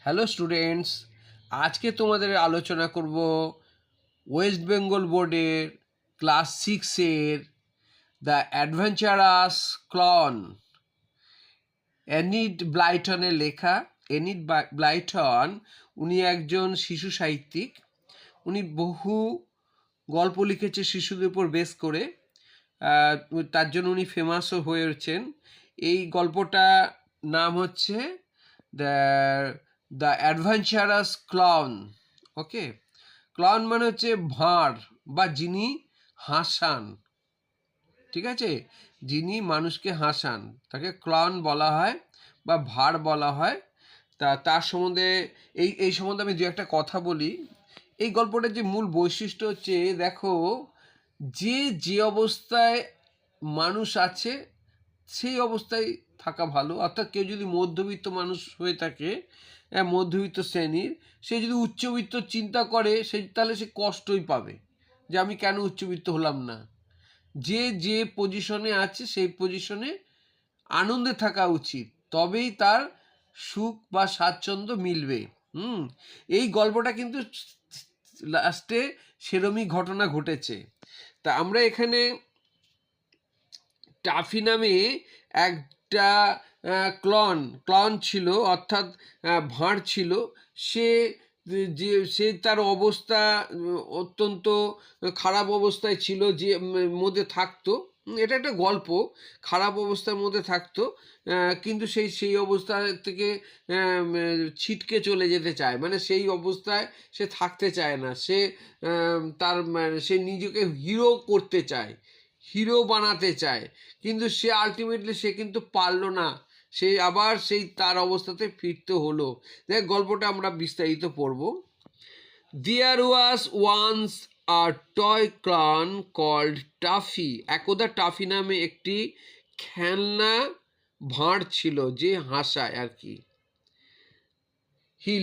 Hello students, আজকে তোমাদের আলোচনা করব ওয়েস্ট বেঙ্গল বোর্ডের ক্লাস 6-এর দ্য অ্যাডভেঞ্চারাস ক্লন, এনিড ব্লাইটনের লেখা। এনিড ব্লাইটন উনি একজন শিশু সাহিত্যিক। উনি বহু গল্প লিখেছে শিশুদের উপর বেস করে, তার জন্য উনি ফেমাসও হয়েছেন। এই গল্পটা নাম হচ্ছে the the adventurous clown. Okay, clown মানে হচ্ছে ভাঁড় বা যিনি হাসান, ঠিক আছে, যিনি মানুষকে হাসান তাকে ক্লাউন বলা হয় বা ভাঁড় বলা হয়। তার সম্বন্ধে এই সম্বন্ধে আমি দু একটা কথা বলি। এই গল্পটার যে মূল বৈশিষ্ট্য হচ্ছে, দেখো, যে অবস্থায় মানুষ আছে সেই অবস্থায় থাকা ভালো। অর্থাৎ কেউ যদি মধ্যবিত্ত মানুষ হয়ে থাকে, মধ্যবিত্ত শ্রেণীর, সে যদি উচ্চবিত্ত চিন্তা করে তাহলে সে কষ্টই পাবে যে আমি কেন উচ্চবিত্ত হলাম না। যে পজিশনে আছে সেই পজিশনে আনন্দে থাকা উচিত, তবেই তার সুখ বা স্বাচ্ছন্দ্য মিলবে। এই গল্পটা কিন্তু লাস্টে সেরমই ঘটনা ঘটেছে। তা আমরা এখানে টাফি নামে একটা ক্লন ছিল, অর্থাৎ ভাঁড় ছিল। সে তার অবস্থা অত্যন্ত খারাপ অবস্থায় ছিল, যে মধ্যে থাকতো। এটা একটা গল্প, খারাপ অবস্থার মধ্যে থাকতো, কিন্তু সেই অবস্থা থেকে ছিটকে চলে যেতে চায়, মানে সেই অবস্থায় সে থাকতে চায় না। সে নিজেকে হিরো করতে চায়, হিরো বানাতে চায়, কিন্তু সে আলটিমেটলি সে কিন্তু পারলো না। সে আবার সেই তার অবস্থাতে ফিরতে হলো। দেখ, গল্পটা আমরা বিস্তারিত পড়ব। There was once a toy clown called toffee. একদা টাফি নামে একটি খেলনা ভাঁড় ছিল যে হাসায় আর কি। He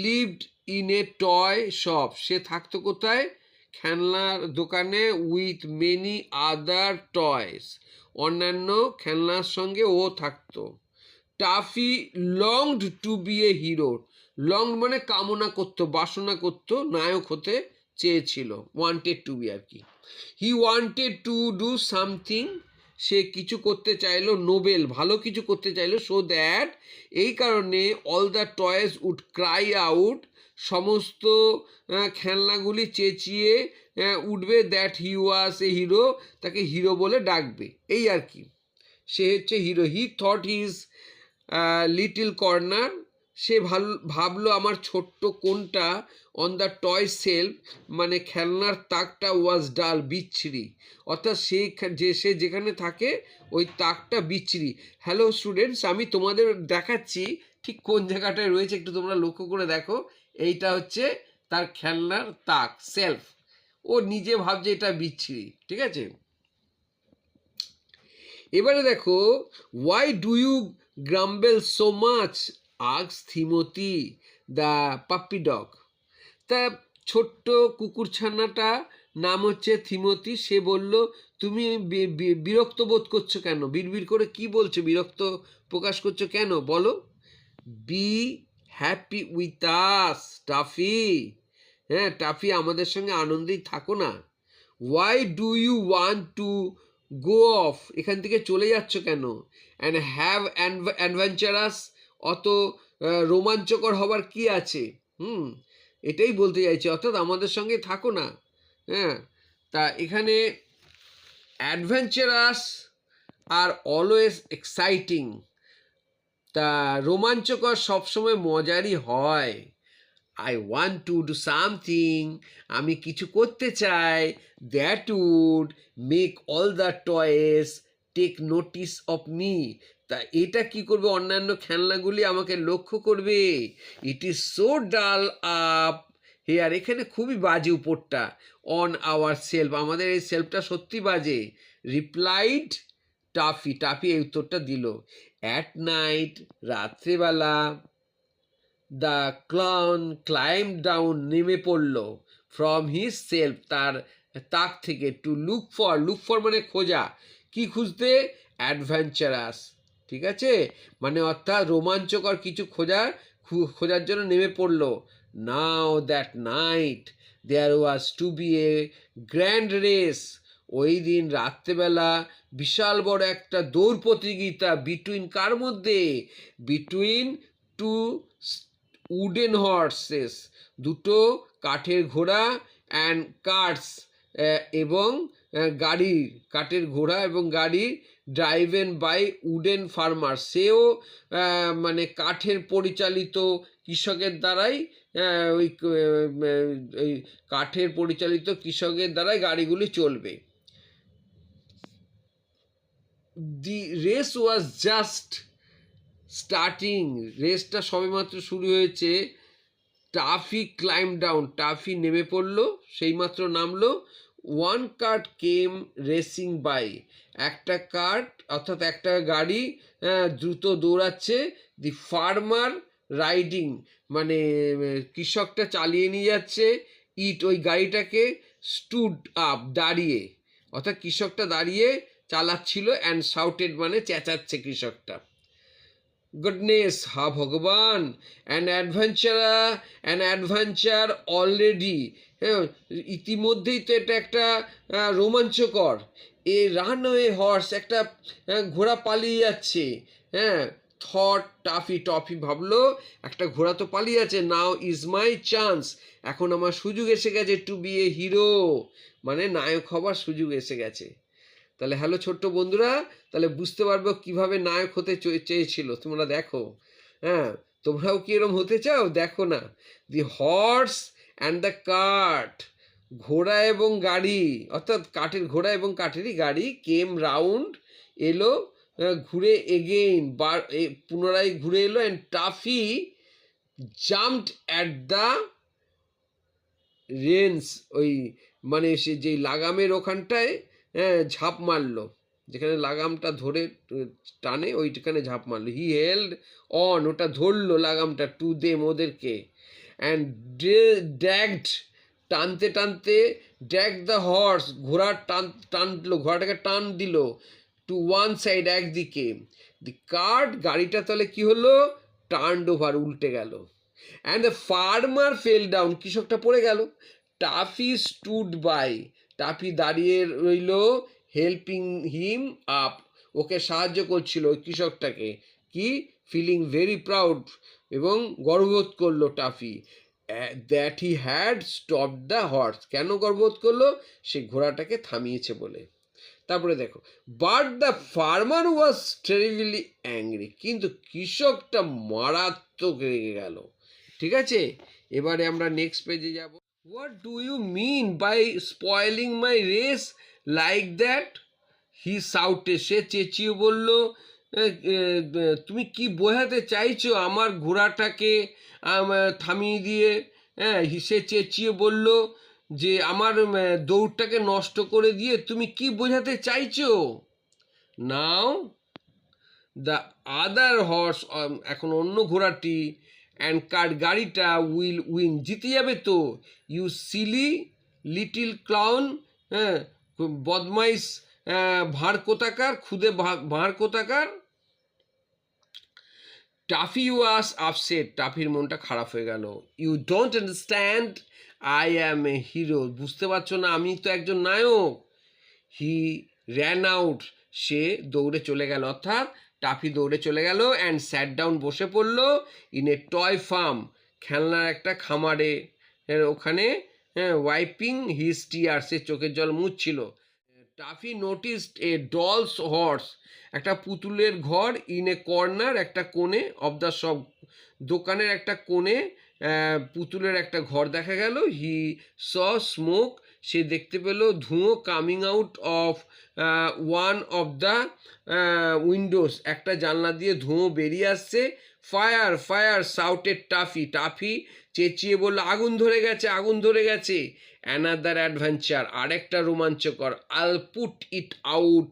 lived in a toy shop. সে থাকতো কোথায়? খেলনার দোকানে। উইথ মেনি আদার টয়স, অন্যান্য খেলনার সঙ্গে ও থাকতো। Toffee longed to be a hero. Long মানে কামনা করতো, বাসনা করতো, নায়ক হতে চেয়েছিল, ওয়ান্টেড টু বি আর কি। He wanted to do something, সে কিছু করতে চাইলো, নোবেল, ভালো কিছু করতে চাইলো। সো দ্যাট, এই কারণে all the toys would cry out, সমস্ত খেলনাগুলি চেঁচিয়ে উঠবে, that he was a hero, তাকে হিরো বলে ডাকবে, এই আর কি। সে হচ্ছে hero. He thought his little corner, সে ভাবলো আমার ছোট্ট কোনটা, অন দ্য টয় সেলফ, মানে খেলনার তাকটা, ওয়াজ ডাল, বিচ্ছিরি, অর্থাৎ সে যেখানে থাকে ওই তাকটা বিচ্ছিরি। হ্যালো স্টুডেন্টস, আমি তোমাদের দেখাচ্ছি ঠিক কোন জায়গাটায় রয়েছে, একটু তোমরা লক্ষ্য করে দেখো। এইটা হচ্ছে তার খেলনার তাক, সেলফ। ও নিজে ভাবছে এটা বিচ্ছিরি, ঠিক আছে। এবারে দেখো, why do you grumble so much, asks Timothy the puppy dog. তা ছোট্ট কুকুরছানাটা নাম হচ্ছে থিমোথি, সে বলল, তুমি বিরক্ত বোধ করছো কেন? বিড়বিড় করে কি বলছো? বিরক্ত প্রকাশ করছো কেন বলো? Be happy with us Taffy. হ্যাঁ টাফি, আমাদের সঙ্গে আনন্দেই থাকো না। Why do you want to go off, এখান থেকে চলে যাচ্ছ কেন? অ্যান্ড হ্যাভ অ্যাডভেঞ্চারাস, অত রোমাঞ্চকর হবার কি আছে? এটাই বলতে চাইছে, অর্থাৎ আমাদের সঙ্গে থাকো না। হ্যাঁ, তা এখানে অ্যাডভেঞ্চারাস আর অলওয়েজ এক্সাইটিং, তা রোমাঞ্চকর সবসময় মজারই হয়। I want to do something, আমি কিছু করতে চাই, that would make all the toys take notice of me, তা এটা কি করবে? অন্যান্য খেলনাগুলি আমাকে লক্ষ্য করবে। It is so dull up here, এখানে খুবই বাজে উপরটা। অন আওয়ার সেলফ, আমাদের এই সেলফটা সত্যি বাজে। রিপ্লাইড টাফি, টাফি এই উত্তরটা দিল। অ্যাট নাইট, রাত্রেবেলা, দ্য ক্লাউন ক্লাইম ডাউন, নেমে পড়ল, ফ্রম হিজ সেলফ, তার তাক থেকে, টু লুক ফর মানে খোঁজা, কি খুঁজতে? অ্যাডভেঞ্চারাস, ঠিক আছে, মানে অর্থাৎ রোমাঞ্চকর কিছু খোঁজার জন্য নেমে পড়লো। Now that night there was to be a grand race. ওই দিন রাত্রেবেলা বিশাল বড় একটা দৌড় প্রতিযোগিতা। বিটুইন কার মধ্যে? বিটুইন টু উডেন হর্সেস, দুটো কাঠের ঘোড়া, অ্যান্ড কার্স, এবং গাড়ি, কাঠের ঘোড়া এবং গাড়ি, ড্রাইভেন বাই উডেন ফার্মার, সেও মানে কাঠের পরিচালিত কৃষকের দ্বারাই, ওই কাঠের পরিচালিত কৃষকের দ্বারাই গাড়িগুলি চলবে। The race was just starting, রেসটা সবেমাত্র শুরু হয়েছে। টাফি ক্লাইম ডাউন, টাফি নেমে পড়লো, সেইমাত্র নামলো। One kart came racing by, একটা কার্ট অর্থাৎ একটা গাড়ি দ্রুত দৌড়াচ্ছে। দি ফার্মার রাইডিং, মানে কৃষকটা চালিয়ে নিয়ে যাচ্ছে। ইট, ওই গাড়িটাকে, স্টুড আপ, দাঁড়িয়ে, অর্থাৎ কৃষকটা দাঁড়িয়ে চালাচ্ছিল। অ্যান্ড শাউটেড, মানে চেঁচাচ্ছে কৃষকটা। গুডনেস, হা ভগবান, অ্যান অ্যাডভেঞ্চার অলরেডি, হ্যাঁ, ইতিমধ্যেই তো এটা একটা রোমাঞ্চকর। এ রানওয়ে হর্স, একটা ঘোড়া পালিয়ে যাচ্ছে। হ্যাঁ, থট টাফি, টফি ভাবলো একটা ঘোড়া তো পালিয়ে যাচ্ছে। নাও ইজ মাই চান্স, এখন আমার সুযোগ এসে গেছে। টু বি এ হিরো, মানে নায়ক হবার সুযোগ এসে গেছে। তাহলে হ্যালো ছোট্ট বন্ধুরা, তাহলে বুঝতে পারবো কিভাবে নায়ক হতে চেয়েছিল। তোমরা দেখো, হ্যাঁ, তোমরাও কি এরকম হতে চাও? দেখো না, দি হর্স অ্যান্ড দ্য কার্ট, ঘোড়া এবং গাড়ি, অর্থাৎ কাঠের ঘোড়া এবং কাঠেরই গাড়ি, কেম রাউন্ড, এলো, ঘুরে এগেইন, পুনরায় ঘুরে এলো। And toffee jumped at the Reigns, ওই মানে সে যেই লাগামের ওখানটায় ঝাঁপ মারলো, যেখানে লাগামটা ধরে টানে ওইখানে ঝাঁপ মারলো। হি হেল্ড অন, ওটা ধরলো লাগামটা, টু দেম, ওদেরকে। অ্যান্ড ড্র্যাগড, টানতে টানতে, ড্র্যাগ দ্য হর্স, ঘোড়া টানলো, ঘোড়াটাকে টান দিল। টু ওয়ান সাইড, একদিকে। দি কার্ট, গাড়িটা তাহলে কি হলো? টার্নড ওভার, উল্টে গেল। And the farmer fell down, কৃষকটা পড়ে গেল। টাফি স্টুড বাই, টাফি দাঁড়িয়ে রইল। হেল্পিং হিম আপ, ওকে সাহায্য করছিল ওই কৃষকটাকে। কি? ফিলিং ভেরি প্রাউড, এবং গর্ববোধ করলো toffee. That he had stop the horse, কেন গর্ববোধ করলো? সে ঘোড়াটাকে থামিয়েছে বলে। তারপরে দেখো, but the farmer was terribly angry, কিন্তু কৃষকটা মারাত্মক রেগে গেল। ঠিক আছে, এবারে আমরা নেক্সট পেজে যাব। What do you mean by spoiling my race like that, he shouted, সে চেঁচিয়ে বলল, তুমি কি বোঝাতে চাইছো আমার ঘোড়াটাকে থামিয়ে দিয়ে? হ্যাঁ, সে চেঁচিয়ে বলল যে আমার দৌড়টাকে নষ্ট করে দিয়ে তুমি কি বোঝাতে চাইছো? নাও দ্য আদার হর্স, এখন অন্য ঘোড়াটি, অ্যান্ড কার, গাড়িটা, উইল উইন, জিতে যাবে তো। ইউ সিলি লিটিল ক্লাউন, হ্যাঁ, বদমাইশ ভাঁড় কোথাকার, খুদে ভাঁড় কোথাকার। টাফি ওয়াজ আপসেট, টাফির মনটা খারাপ হয়ে গেল। You don't understand, I am a hero, বুঝতে পারছো না, আমি তো একজন নায়ক। হি র্যান আউট, সে দৌড়ে চলে গেল, অর্থাৎ টাফি দৌড়ে চলে গেল। অ্যান্ড স্যাট ডাউন, বসে পড়লো। ইন এ টয় ফার্ম, খেলনার একটা খামারে, ওখানে, হ্যাঁ, ওয়াইপিং হিজ টিয়ার, সে চোখের জল মুছছিল। টাফি নোটিসড এ ডলস হর্স, একটা পুতুলের ঘর। ইন এ কর্নার, একটা কোণে। অফ দ্য শপ, দোকানের একটা কোণে পুতুলের একটা ঘর দেখা গেল। হি স স্মোক, সে দেখতে পেল ধুঁয়ো। Coming out of one of the windows, একটা জানলা দিয়ে ধুঁয়ো বেরিয়ে আসছে। Fire fire shouted Toffee, Toffee চেঁচিয়ে বলল, আগুন ধরে গেছে, আগুন ধরে গেছে। অ্যানাদার অ্যাডভেঞ্চার, আরেকটা রোমাঞ্চকর। I'll put it out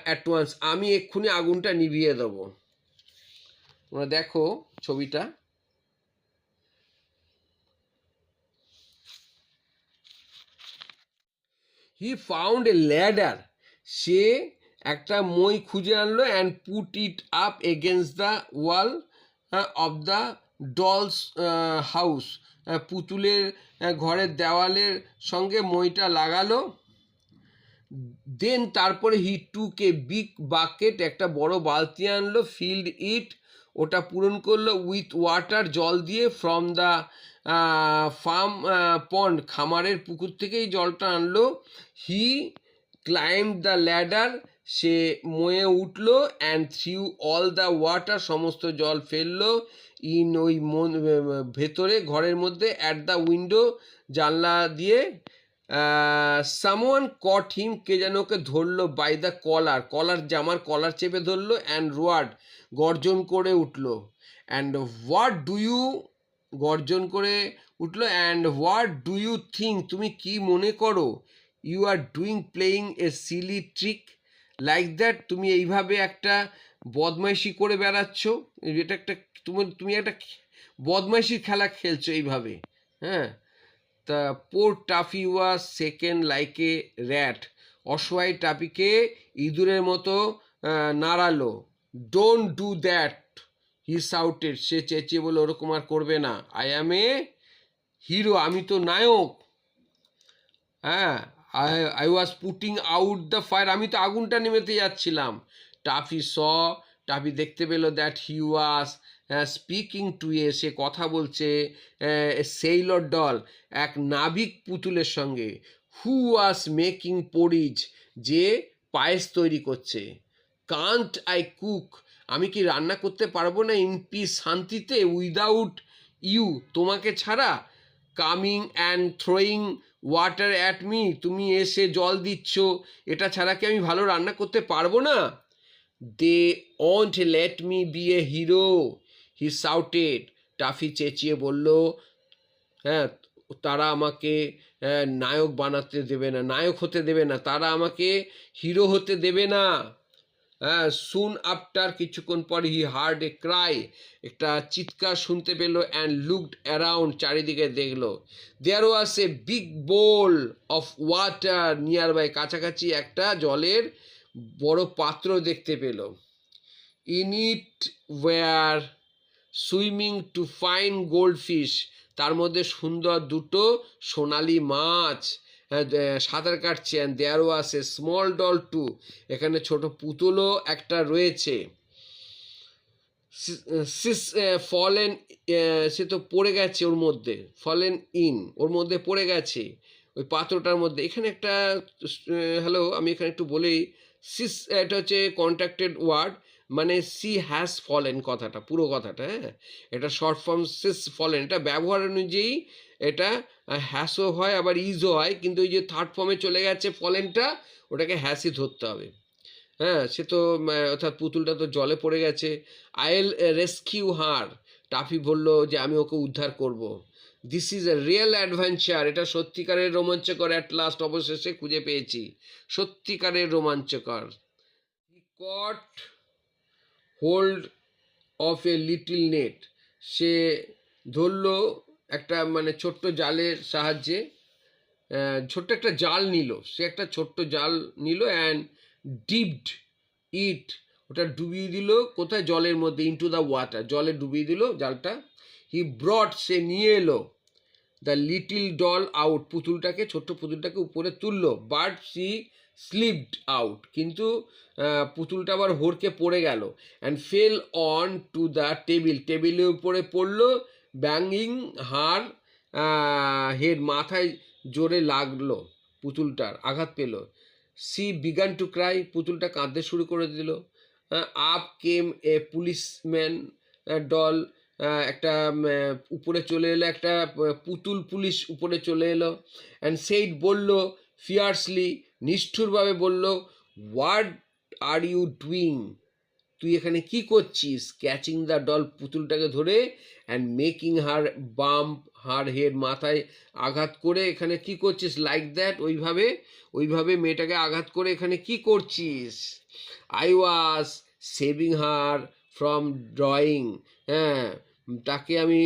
at once, আমি এক্ষুনি আগুনটা নিভিয়ে দেবো। তোমরা দেখো ছবিটা। হি ফাউন্ড এ ল্যাডার, সে একটা মই খুঁজে আনলো and put it up against the wall of the dolls house. পুতুলের ঘরের দেওয়ালের সঙ্গে মইটা লাগালো। দেন তারপরে হি টুক এ বিগ বাকেট, একটা বড় বালতি আনলো, ফিল্ড ইট, ওটা পূরণ করলো উইথ ওয়াটার, জল দিয়ে, ফ্রম দ্য ফার্ম পন্ড, খামারের পুকুর থেকেই জলটা আনলো। হি ক্লাইম্ব দ্য ল্যাডার, সে ময়ে উঠলো, and threw all the water, সমস্ত জল ফেললো, ইন ওই ভেতরে ঘরের মধ্যে, অ্যাট দ্য উইন্ডো, জানলা দিয়ে। সামওয়ান কট হিম, কে যেন ওকে ধরলো, বাই দ্য কলার, জামার কলার চেপে ধরলো, অ্যান্ড রোয়ার্ড, গর্জন করে উঠলো, অ্যান্ড হোয়াট ডু ইউ, গর্জন করে উঠলো, and what do you think, তুমি কি মনে করো, you are doing, playing a silly trick like that, তুমি এইভাবে একটা বদমাইশি করে বেড়াচ্ছ, এটা একটা তুমি একটা বদমাইশির খেলা খেলছো এইভাবে। হ্যাঁ, তা poor Toffee was shaken like a rat, অসহায় টাফিকে ইঁদুরের মতো নাড়ালো। Don't do that, he shouted, সে চেঁচিয়ে বলে, ওরকম আর করবে না। আই অ্যাম এ হিরো, আমি তো নায়ক। হ্যাঁ, I was putting out the fire, আমি তো আগুনটা নেমেতে যাচ্ছিলাম। টাফি টাফি দেখতে পেল that he was speaking to a, সে কথা বলছে সেইলর ডল, এক নাবিক পুতুলের সঙ্গে, হু ওয়াজ মেকিং পরিজ, যে পায়েস তৈরি করছে। কান্ট আই কুক, আমি কি রান্না করতে পারবো না, ইন পিস, শান্তিতে, উইদাউট ইউ, তোমাকে ছাড়া। Coming and throwing water at me, তুমি এসে জল দিচ্ছ, এটা ছাড়া কি আমি ভালো রান্না করতে পারবো না। They won't let me be a hero, he shouted, Taffy চেঁচিয়ে বলল। হ্যাঁ, তারা আমাকে নায়ক বানাতে দেবে না, নায়ক হতে দেবে না, তারা আমাকে হিরো হতে দেবে না। হ্যাঁ, সুন আফটার, কিছুক্ষণ পর, হি হার্ড এ ক্রাই, একটা চিৎকার শুনতে পেল, অ্যান্ড লুকড অ্যারাউন্ড, চারিদিকে দেখলো। There was a big bowl of water nearby, কাছাকাছি একটা জলের বড় পাত্র দেখতে পেল। In it were swimming two fine gold fish, তার মধ্যে সুন্দর দুটো সোনালি মাছ সাঁতার কাটছে। And there was a small doll too, এখানে ছোট পুতুলও একটা রয়েছে। সিস ফলেন, সে তো পড়ে গেছে ওর মধ্যে, ফলেন ইন, ওর মধ্যে পড়ে গেছে ওই পাত্রটার মধ্যে। এখানে একটা হ্যালো, আমি এখানে একটু বলেই, সিস এটা হচ্ছে কন্ট্রাক্টেড ওয়ার্ড, মানে সি হ্যাজ ফলেন কথাটা, পুরো কথাটা। হ্যাঁ, এটা শর্ট ফর্ম সিস ফলেন, এটা ব্যবহার অনুযায়ী এটা হ্যাসও হয় আবার ইজও হয়, কিন্তু ওই যে থার্ড ফর্মে চলে গেছে ফলেনটা, ওটাকে হ্যাসই ধরতে হবে। হ্যাঁ, সে তো অর্থাৎ পুতুলটা তো জলে পড়ে গেছে। আইল রেস্কিউ হার, টাফি বলল যে আমি ওকে উদ্ধার করব। This is a real adventure, এটা সত্যিকারের রোমাঞ্চকর, অ্যাট লাস্ট, অবশেষে খুঁজে পেয়েছি, সত্যিকারের রোমাঞ্চকর। He caught hold of a little net, সে ধরলো একটা মানে ছোট্ট জালের সাহায্যে, ছোট্ট একটা জাল নিল, সে একটা ছোট্ট জাল নিল, অ্যান্ড ডিপড ইট, ওটা ডুবিয়ে দিল কোথায়, জলের মধ্যে, ইনটু দ্য ওয়াটার, জলে ডুবিয়ে দিল জালটা। হি ব্রট, সে নিয়ে এলো, দ্য লিটিল ডল আউট, পুতুলটাকে, ছোট্ট পুতুলটাকে উপরে তুললো। বাট সি স্লিপড আউট, কিন্তু পুতুলটা আবার হড়কে পড়ে গেল। And fail on to the table, টেবিলের উপরে পড়লো, ব্যাঙ্গিং হার হেড, মাথায় জোরে লাগলো, পুতুলটার আঘাত পেল। সি বিগান টু ক্রাই, পুতুলটা কাঁদতে শুরু করে দিল। আপ কেম এ পুলিশম্যান ডল, একটা উপরে চলে এলো, একটা পুতুল পুলিশ উপরে চলে এলো। অ্যান্ড সেইড, বলল, ফিয়ার্সলি, নিষ্ঠুরভাবে বলল, হোয়াট আর ইউ ডুইং, তুই এখানে কি করছিস। ক্যাচিং দ্য ডল, পুতুলটাকে ধরে, and making her bump her head, মাথায় আঘাত করে, এখানে কি করছিস, লাইক দ্যাট, ওইভাবে মেয়েটাকে আঘাত করে, এখানে কি করছিস। I was saving her from drawing, হ্যাঁ, তাকে আমি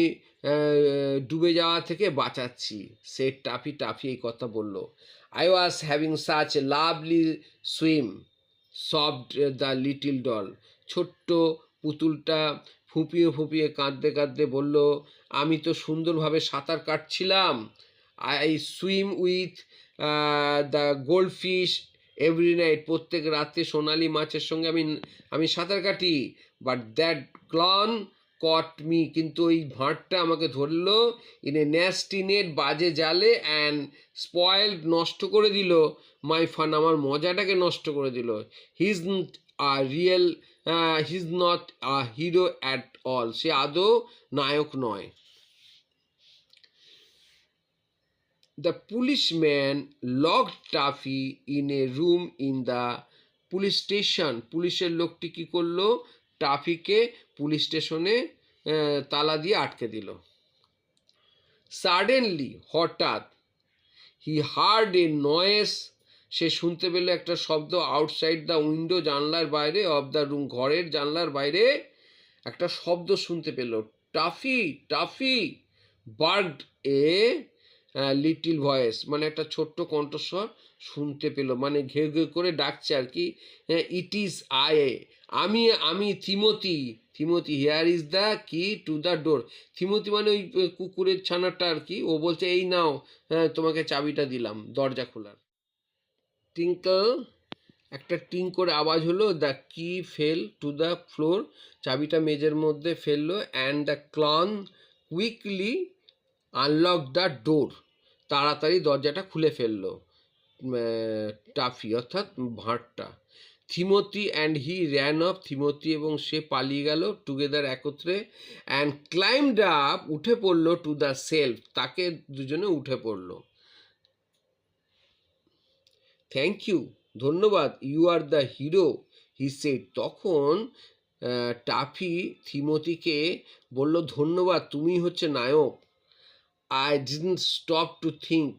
ডুবে যাওয়া থেকে বাঁচাচ্ছি। সে টাফি এই কথা বলল। I was having such a lovely sobbed the little doll. ছোট্ট পুতুলটা ফুঁপিয়ে ফুঁপিয়ে কাঁদতে কাঁদতে বলল, আমি তো সুন্দরভাবে সাঁতার কাটছিলাম। I swim with the gold fish every night. প্রত্যেক রাতে সোনালি মাছের সঙ্গে আমি সাঁতার কাটি। But that clown caught me, কিন্তু ওই ভাঁড়টা আমাকে ধরলো ইন এ ন্যাস্টি নেট, বাজে জালে, অ্যান্ড স্পয়েলড, নষ্ট করে দিল মাই ফান, আমার মজাটাকে নষ্ট করে দিল। He is a real, he is not a hero at all, সে আদৌ নায়ক নয়। The policeman locked Taffy in a room in the police station. পুলিশের লোকটি কী করলো, টাফিকে পুলিশ স্টেশনে তালা দিয়ে আটকে দিল। সাডেনলি, হঠাৎ, হি হার্ড এ নয়েস, সে শুনতে পেল একটা শব্দ, আউটসাইড দ্য উইন্ডো, জানলার বাইরে, অফ দ্য রুম, ঘরের জানলার বাইরে একটা শব্দ শুনতে পেল। টাফি টাফি বার্গড এ লিটিল ভয়েস, মানে একটা ছোট্ট কণ্ঠস্বর শুনতে পেল, মানে ঘেউ ঘেউ করে ডাকছে আর কি। ইট ইজ আই, আমি থিমোথি, থিমোথি, হিয়ার ইজ দ্য কি টু দ্য ডোর। থিমোথি মানে ওই কুকুরের ছানাটা আর কি। ও বলছে, এই নাও, তোমাকে চাবিটা দিলাম দরজা খোলার। টিঙ্কল, একটা টিং করে আওয়াজ হলো। দ্য কি ফেল টু দ্য ফ্লোর, চাবিটা মেজের মধ্যে ফেললো। And the clown quickly unlock the door, তাড়াতাড়ি দরজাটা খুলে ফেললো টাফি অর্থাৎ ভাঁড়টা। Timothy and he ran off, থিমোথি এবং সে পালিয়ে গেল, টুগেদার একত্রে। অ্যান্ড ক্লাইম্বড আপ, উঠে পড়লো, টু দ্য সেলফ, তাকে দুজনে উঠে পড়লো। থ্যাংক ইউ, ধন্যবাদ। You are the hero, he said. তখন টাফি থিমোথিকে বলল, ধন্যবাদ, তুমি হচ্ছে নায়ক। I didn't stop to think,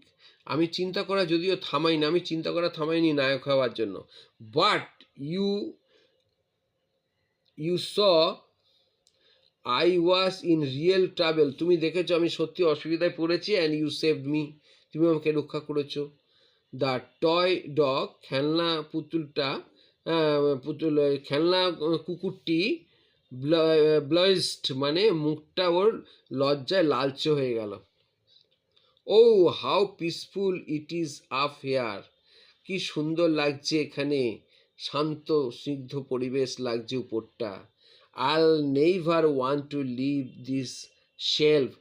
আমি চিন্তা করা যদিও থামাইনি, আমি চিন্তা করা থামাইনি নায়ক হওয়ার জন্য। But you saw I was in real trouble, তুমি দেখেছো আমি সত্যি অসুবিধায় পড়েছি। অ্যান্ড ইউ সেভড মি, তুমি আমাকে রক্ষা করেছো। দ্য টয় ডগ, খেলনা পুতুলটা, খেলনা কুকুরটি ব্লয়েস্ট, মানে মুখটা ওর লজ্জায় লালচে হয়ে গেল। Oh how peaceful it is up here, কি সুন্দর লাগছে এখানে, শান্ত স্নিগ্ধ পরিবেশ লাগছে উপরটা। I'll never want to leave this shelf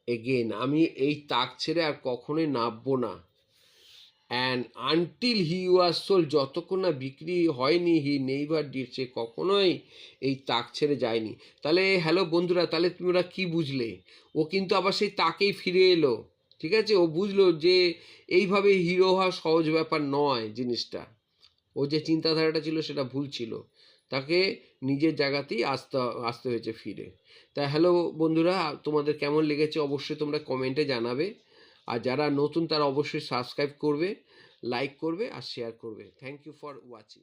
again, আমি এই তাক ছেড়ে আর কখনোই নামবো না। And until he was sold, যতক্ষণ না বিক্রি হয়নি, হি নেইভার ডিড, সে কখনোই এই তাক ছেড়ে যায়নি। তাহলে হ্যালো বন্ধুরা, তাহলে তোমরা কি বুঝলে? ও কিন্তু আবার সেই তাকেই ফিরে এলো, ঠিক আছে? ও বুঝলো যে এইভাবে হিরো হওয়া সহজ ব্যাপার নয় জিনিসটা। ও যে চিন্তাধারাটা ছিল সেটা ভুল ছিল, তাকে নিজের জায়গাতেই আসতে হয়েছে ফিরে। তাই হ্যালো বন্ধুরা, তোমাদের কেমন লেগেছে অবশ্যই তোমরা কমেন্টে জানাবে। আর যারা নতুন তারা অবশ্যই সাবস্ক্রাইব করবে, লাইক করবে আর শেয়ার করবে। Thank you for watching.